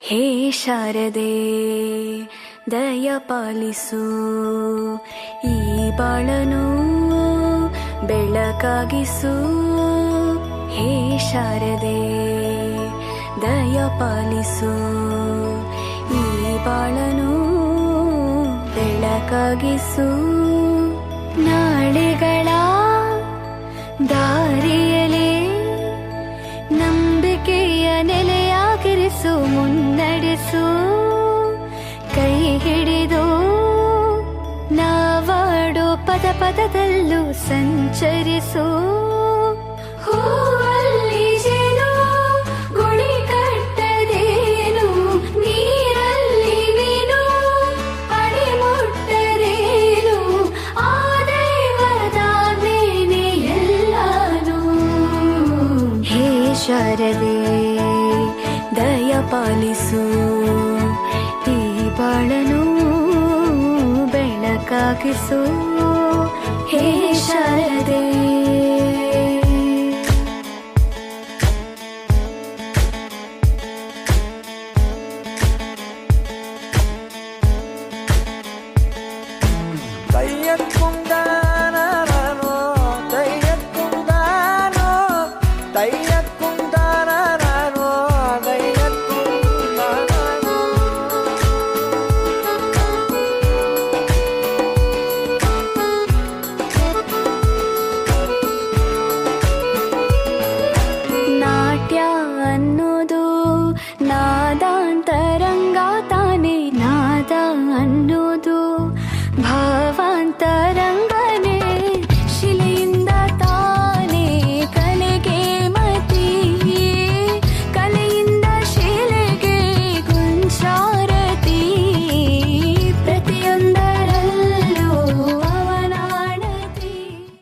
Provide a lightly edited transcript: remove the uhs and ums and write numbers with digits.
ಹೇ ಶಾರದೆ ದಯ ಪಾಲಿಸು, ಈ ಬಾಳನು ಬೆಳಕಾಗಿಸು. ಹೇ ಶಾರದೆ ದಯ ಪಾಲಿಸು, ಈ ಬಾಳನು ಬೆಳಕಾಗಿಸು. ನಾಳೆಗಳ ದಾರಿಯಲೇ ನಂಬಿಕೆಯ ನೆಲೆಯಾಗಿರಿಸು, ಮುನ್ನಡೆಸು. ಕೈ ಹಿಡಿದು ನಾವಾಡೋ ಪದ ಪದದಲ್ಲೂ ಸಂಚರಿಸು. ಹೂವಲ್ಲಿ ಜೇನು ಗುಡಿ ಕಟ್ಟದೇನು, ನೀರಲ್ಲಿ ಮೀನು ಅಡಿ ಮುಟ್ಟರೇನು, ಆ ದೈವದ ಮೇನೆ ಎಲ್ಲಾನು. ಹೇ ಶಾರದೆ ದಯ ಪಾಲಿಸು, ಈ ಬಾಳನು ಬೆಳಕಾಗಿಸು. ಹೇ ಶಾರದೆ ಅನ್ನೋದು ನಾದಾಂತರಂಗ ತಾನೆ, ನಾದ ಅನ್ನೋ